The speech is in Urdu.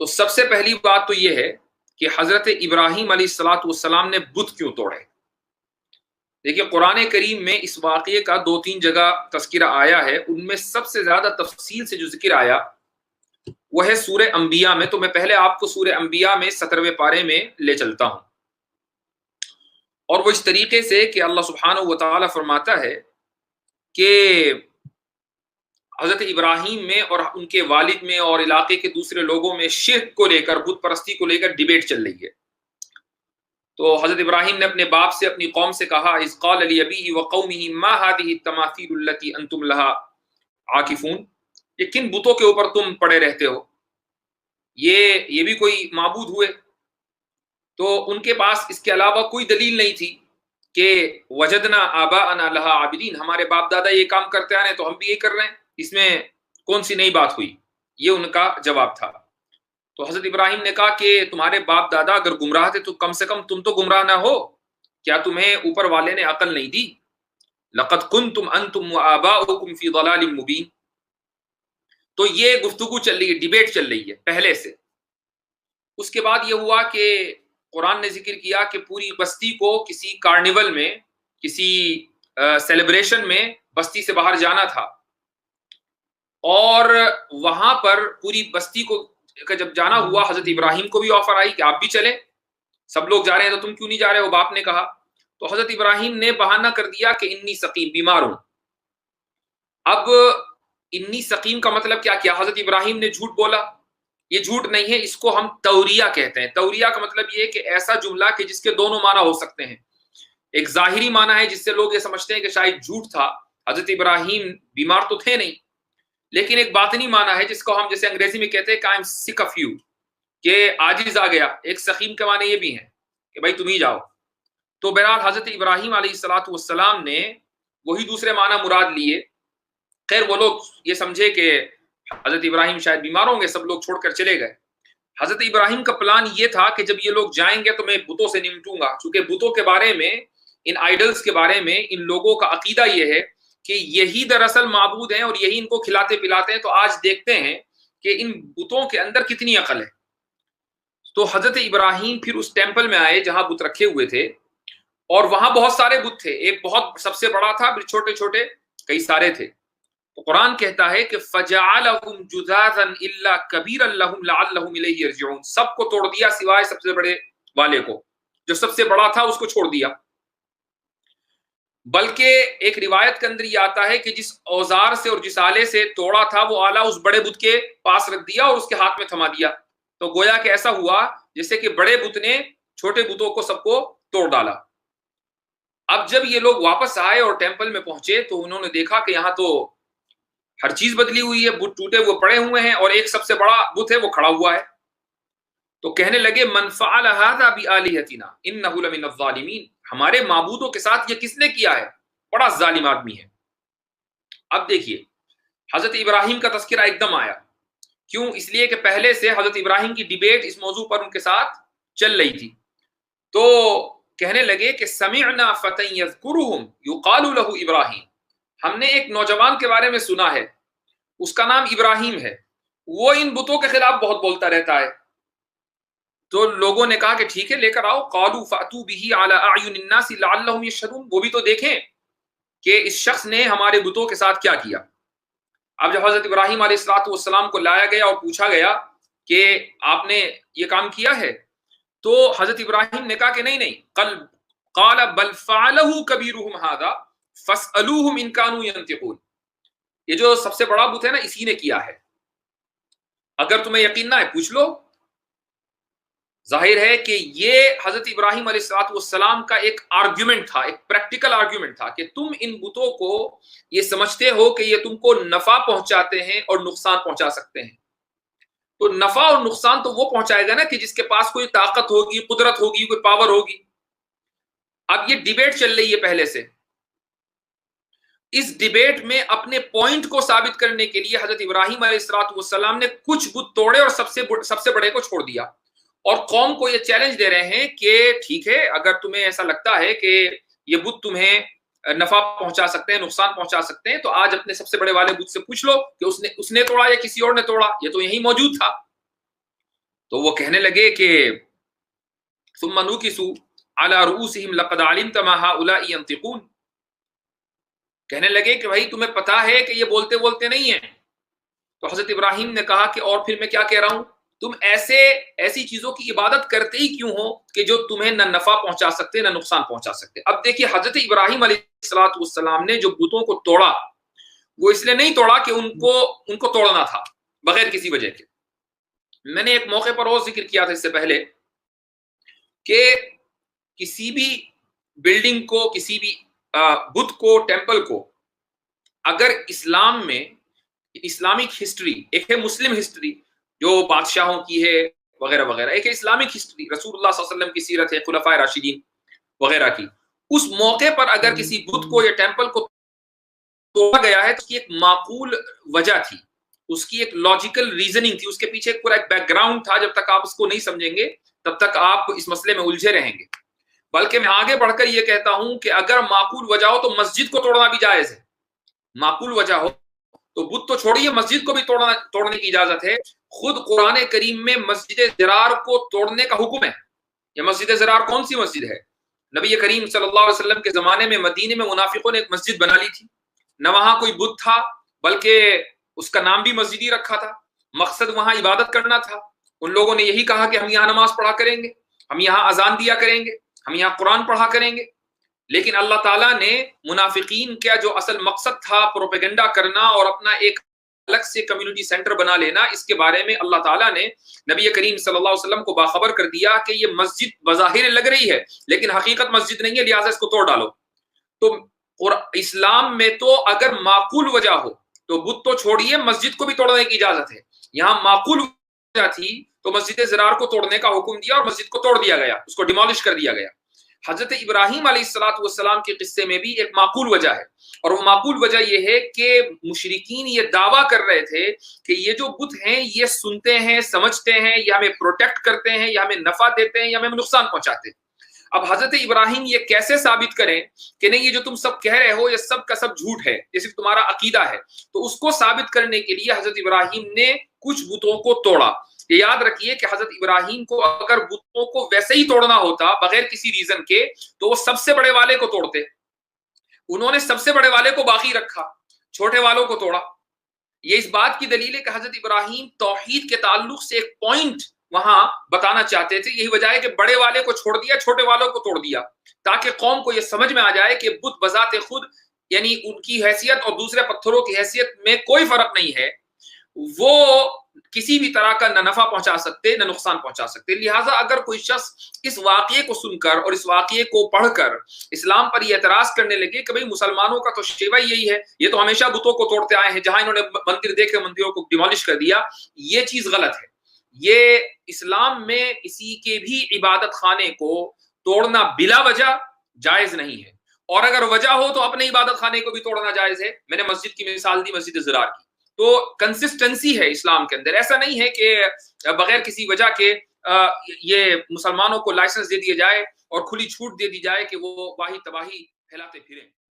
تو سب سے پہلی بات تو یہ ہے کہ حضرت ابراہیم علیہ الصلوۃ والسلام نے بت کیوں توڑے؟ دیکھیے قرآن کریم میں اس واقعے کا 2-3 جگہ تذکرہ آیا ہے، ان میں سب سے زیادہ تفصیل سے جو ذکر آیا وہ ہے سورہ انبیاء میں۔ تو میں پہلے آپ کو سورہ انبیاء میں 17ویں پارے میں لے چلتا ہوں، اور وہ اس طریقے سے کہ اللہ سبحانہ و تعالی فرماتا ہے کہ حضرت ابراہیم میں اور ان کے والد میں اور علاقے کے دوسرے لوگوں میں شرک کو لے کر، بت پرستی کو لے کر ڈیبیٹ چل رہی ہے۔ تو حضرت ابراہیم نے اپنے باپ سے، اپنی قوم سے کہا، اذ قال لأبیہ وقومہ ما هذه التماثیل التي انتم لها عاکفون، یہ کن بتوں کے اوپر تم پڑے رہتے ہو؟ یہ بھی کوئی معبود ہوئے؟ تو ان کے پاس اس کے علاوہ کوئی دلیل نہیں تھی کہ وجدنا آباءنا لها عابدین، ہمارے باپ دادا یہ کام کرتے آ رہے ہیں تو ہم بھی یہ کر رہے ہیں، اس میں کون سی نئی بات ہوئی؟ یہ ان کا جواب تھا۔ تو حضرت ابراہیم نے کہا کہ تمہارے باپ دادا اگر گمراہ تھے تو کم سے کم تم تو گمراہ نہ ہو، کیا تمہیں اوپر والے نے عقل نہیں دی؟ لقد کنتم انتم وآباؤکم فی ضلال مبین۔ تو یہ گفتگو چل رہی ہے، ڈیبیٹ چل رہی ہے پہلے سے۔ اس کے بعد یہ ہوا کہ قرآن نے ذکر کیا کہ پوری بستی کو کسی کارنیول میں، کسی سیلیبریشن میں بستی سے باہر جانا تھا، اور وہاں پر پوری بستی کو جب جانا ہوا، حضرت ابراہیم کو بھی آفر آئی کہ آپ بھی چلیں، سب لوگ جا رہے ہیں تو تم کیوں نہیں جا رہے ہو؟ باپ نے کہا۔ تو حضرت ابراہیم نے بہانہ کر دیا کہ انی سقیم، بیمار ہوں۔ اب انی سقیم کا مطلب کیا کیا؟ حضرت ابراہیم نے جھوٹ بولا؟ یہ جھوٹ نہیں ہے، اس کو ہم توریہ کہتے ہیں۔ توریہ کا مطلب یہ ہے کہ ایسا جملہ کہ جس کے دونوں معنی ہو سکتے ہیں۔ ایک ظاہری معنی ہے جس سے لوگ یہ سمجھتے ہیں کہ شاید جھوٹ تھا، حضرت ابراہیم بیمار تو تھے نہیں، لیکن ایک باطنی معنی ہے جس کو ہم جیسے انگریزی میں کہتے ہیں کہ آئی ایم سک آف یو، کہ عاجز آ گیا۔ ایک سقیم کے معنی یہ بھی ہیں کہ بھائی تم ہی جاؤ۔ تو بہرحال حضرت ابراہیم علیہ الصلوۃ والسلام نے وہی دوسرے معنی مراد لیے۔ خیر وہ لوگ یہ سمجھے کہ حضرت ابراہیم شاید بیمار ہوں گے، سب لوگ چھوڑ کر چلے گئے۔ حضرت ابراہیم کا پلان یہ تھا کہ جب یہ لوگ جائیں گے تو میں بتوں سے نمٹوں گا، چونکہ بتوں کے بارے میں، ان آئیڈلز کے بارے میں ان لوگوں کا عقیدہ یہ ہے کہ یہی دراصل معبود ہیں اور یہی ان کو کھلاتے پلاتے ہیں۔ تو آج دیکھتے ہیں کہ ان بتوں کے اندر کتنی عقل ہے۔ تو حضرت ابراہیم پھر اس ٹیمپل میں آئے جہاں بت رکھے ہوئے تھے، اور وہاں بہت سارے بت تھے، ایک بہت سب سے بڑا تھا، پھر چھوٹے چھوٹے کئی سارے تھے۔ تو قرآن کہتا ہے کہ فَجَعَلَهُمْ جُذَاذًا إِلَّا كَبِيرًا لَهُمْ لَعَلَّهُمْ إِلَيْهِ يَرْجِعُونَ، سب کو توڑ دیا سوائے سب سے بڑے والے کو، جو سب سے بڑا تھا اس کو چھوڑ دیا۔ بلکہ ایک روایت کے اندر یہ آتا ہے کہ جس اوزار سے اور جس آلے سے توڑا تھا وہ آلہ اس بڑے بت کے پاس رکھ دیا اور اس کے ہاتھ میں تھما دیا۔ تو گویا کہ ایسا ہوا جیسے کہ بڑے بت نے چھوٹے بتوں کو سب کو توڑ ڈالا۔ اب جب یہ لوگ واپس آئے اور ٹیمپل میں پہنچے تو انہوں نے دیکھا کہ یہاں تو ہر چیز بدلی ہوئی ہے، بت ٹوٹے ہوئے پڑے ہوئے ہیں، اور ایک سب سے بڑا بت ہے وہ کھڑا ہوا ہے۔ تو کہنے لگے من فعل هذا بآلهتنا انه لمن الظالمین، ہمارے معبودوں کے ساتھ یہ کس نے کیا ہے؟ بڑا ظالم آدمی ہے۔ اب دیکھیے حضرت ابراہیم کا تذکرہ ایک دم آیا، کیوں؟ اس لیے کہ پہلے سے حضرت ابراہیم کی ڈیبیٹ اس موضوع پر ان کے ساتھ چل رہی تھی۔ تو کہنے لگے کہ سمعنا فتى يذكرهم يقال له ابراہیم، ہم نے ایک نوجوان کے بارے میں سنا ہے، اس کا نام ابراہیم ہے، وہ ان بتوں کے خلاف بہت بولتا رہتا ہے۔ تو لوگوں نے کہا کہ ٹھیک ہے لے کر آؤ، قالوا فأتوا به على اعین الناس لعلهم يشهدون، وہ بھی تو دیکھیں کہ اس شخص نے ہمارے بتوں کے ساتھ کیا کیا۔ اب جب حضرت ابراہیم علیہ السلام کو لایا گیا اور پوچھا گیا کہ آپ نے یہ کام کیا ہے، تو حضرت ابراہیم نے کہا کہ نہیں، قال بل فعله كبيرهم هذا فاسألوهم ان كانوا ينطقون، یہ جو سب سے بڑا بت ہے نا اسی نے کیا ہے، اگر تمہیں یقین نہ ہے پوچھ لو۔ ظاہر ہے کہ یہ حضرت ابراہیم علیہ السلام کا ایک آرگیومنٹ تھا، ایک پریکٹیکل آرگیومنٹ تھا کہ تم ان بتوں کو یہ سمجھتے ہو کہ یہ تم کو نفع پہنچاتے ہیں اور نقصان پہنچا سکتے ہیں، تو نفع اور نقصان تو وہ پہنچائے گا نا کہ جس کے پاس کوئی طاقت ہوگی، قدرت ہوگی، کوئی پاور ہوگی۔ اب یہ ڈیبیٹ چل رہی ہے پہلے سے، اس ڈیبیٹ میں اپنے پوائنٹ کو ثابت کرنے کے لیے حضرت ابراہیم علیہ السلام نے کچھ بت توڑے اور سب سے بڑے کو چھوڑ دیا، اور قوم کو یہ چیلنج دے رہے ہیں کہ ٹھیک ہے اگر تمہیں ایسا لگتا ہے کہ یہ بت تمہیں نفع پہنچا سکتے ہیں، نقصان پہنچا سکتے ہیں، تو آج اپنے سب سے بڑے والے بت سے پوچھ لو کہ اس نے توڑا یا کسی اور نے توڑا، یہ تو یہی موجود تھا۔ تو وہ کہنے لگے کہ ثم نوکسوا علی رؤوسہم لقد علمت ما هؤلاء ينطقون، کہنے لگے کہ بھائی تمہیں پتا ہے کہ یہ بولتے بولتے نہیں ہیں. تو حضرت ابراہیم نے کہا کہ اور پھر میں کیا کہہ رہا ہوں، تم ایسی چیزوں کی عبادت کرتے ہی کیوں ہو کہ جو تمہیں نہ نفع پہنچا سکتے نہ نقصان پہنچا سکتے. اب دیکھیے حضرت ابراہیم علیہ السلام نے جو بتوں کو توڑا وہ اس لیے نہیں توڑا کہ ان کو توڑنا تھا بغیر کسی وجہ کے. میں نے ایک موقع پر اور ذکر کیا تھا اس سے پہلے کہ کسی بھی بلڈنگ کو، کسی بھی بت کو، ٹیمپل کو، اگر اسلام میں اسلامک ہسٹری، ایک ہے مسلم ہسٹری جو بادشاہوں کی ہے وغیرہ وغیرہ، ایک ہے اسلامک ہسٹری رسول اللہ صلی اللہ علیہ وسلم کی سیرت ہے، خلفائے راشدین وغیرہ کی. اس موقع پر اگر کسی بت کو یا ٹیمپل کو توڑا گیا ہے تو اس کی ایک معقول وجہ تھی، اس کی ایک لاجیکل ریزننگ تھی، اس کے پیچھے پورا ایک بیک گراؤنڈ تھا. جب تک آپ اس کو نہیں سمجھیں گے تب تک آپ اس مسئلے میں الجھے رہیں گے. بلکہ میں آگے بڑھ کر یہ کہتا ہوں کہ اگر معقول وجہ ہو تو مسجد کو توڑنا بھی جائز ہے. معقول وجہ ہو تو بت تو چھوڑیے، مسجد کو بھی توڑنے کی اجازت ہے. خود قرآن کریم میں مسجد ضرار کو توڑنے کا حکم ہے. یہ مسجد ضرار کون سی مسجد ہے؟ نبی کریم صلی اللہ علیہ وسلم کے زمانے میں مدینے میں منافقوں نے ایک مسجد بنا لی تھی. نہ وہاں کوئی بت تھا بلکہ اس کا نام بھی مسجد ہی رکھا تھا. مقصد وہاں عبادت کرنا تھا. ان لوگوں نے یہی کہا کہ ہم یہاں نماز پڑھا کریں گے، ہم یہاں اذان دیا کریں گے، ہم یہاں قرآن پڑھا کریں گے. لیکن اللہ تعالیٰ نے منافقین کا جو اصل مقصد تھا پروپیگنڈا کرنا اور اپنا ایک الگ سے کمیونٹی سینٹر بنا لینا، اس کے بارے میں اللہ تعالیٰ نے نبی کریم صلی اللہ علیہ وسلم کو باخبر کر دیا کہ یہ مسجد بظاہر لگ رہی ہے لیکن حقیقت مسجد نہیں ہے، لہٰذا اس کو توڑ ڈالو. تو اسلام میں تو اگر معقول وجہ ہو تو بت تو چھوڑیے، مسجد کو بھی توڑنے کی اجازت ہے. یہاں معقول وجہ تھی تو مسجد ضرار کو توڑنے کا حکم دیا اور مسجد کو توڑ دیا گیا، اس کو ڈیمالش کر دیا گیا. حضرت ابراہیم علیہ السلام کے قصے میں بھی ایک معقول وجہ ہے، اور وہ معقول وجہ یہ ہے کہ مشرکین یہ دعویٰ کر رہے تھے کہ یہ جو بت ہیں یہ سنتے ہیں، سمجھتے ہیں، یا ہمیں پروٹیکٹ کرتے ہیں، یا ہمیں نفع دیتے ہیں، یا ہمیں نقصان پہنچاتے ہیں. اب حضرت ابراہیم یہ کیسے ثابت کریں کہ نہیں یہ جو تم سب کہہ رہے ہو یہ سب کا سب جھوٹ ہے، یہ صرف تمہارا عقیدہ ہے؟ تو اس کو ثابت کرنے کے لیے حضرت ابراہیم نے کچھ بتوں کو توڑا. یہ یاد رکھیے کہ حضرت ابراہیم کو اگر بتوں کو ویسے ہی توڑنا ہوتا بغیر کسی ریزن کے تو وہ سب سے بڑے والے کو توڑتے. انہوں نے سب سے بڑے والے کو باقی رکھا، چھوٹے والوں کو توڑا. یہ اس بات کی دلیل ہے کہ حضرت ابراہیم توحید کے تعلق سے ایک پوائنٹ وہاں بتانا چاہتے تھے. یہی وجہ ہے کہ بڑے والے کو چھوڑ دیا، چھوٹے والوں کو توڑ دیا، تاکہ قوم کو یہ سمجھ میں آ جائے کہ بت بذات خود یعنی ان کی حیثیت اور دوسرے پتھروں کی حیثیت میں کوئی فرق نہیں ہے، وہ کسی بھی طرح کا نہ نفع پہنچا سکتے نہ نقصان پہنچا سکتے. لہٰذا اگر کوئی شخص اس واقعے کو سن کر اور اس واقعے کو پڑھ کر اسلام پر یہ اعتراض کرنے لگے کہ بھئی مسلمانوں کا تو شیوہ یہی ہے، یہ تو ہمیشہ بتوں کو توڑتے آئے ہیں، جہاں انہوں نے مندر دیکھے مندروں کو ڈیمالش کر دیا، یہ چیز غلط ہے. یہ اسلام میں کسی کے بھی عبادت خانے کو توڑنا بلا وجہ جائز نہیں ہے، اور اگر وجہ ہو تو اپنے عبادت خانے کو بھی توڑنا جائز ہے. میں نے مسجد کی مثال دی، مسجد ضرار کی. تو کنسسٹنسی ہے اسلام کے اندر. ایسا نہیں ہے کہ بغیر کسی وجہ کے یہ مسلمانوں کو لائسنس دے دیا جائے اور کھلی چھوٹ دے دی جائے کہ وہ واہی تباہی پھیلاتے پھریں.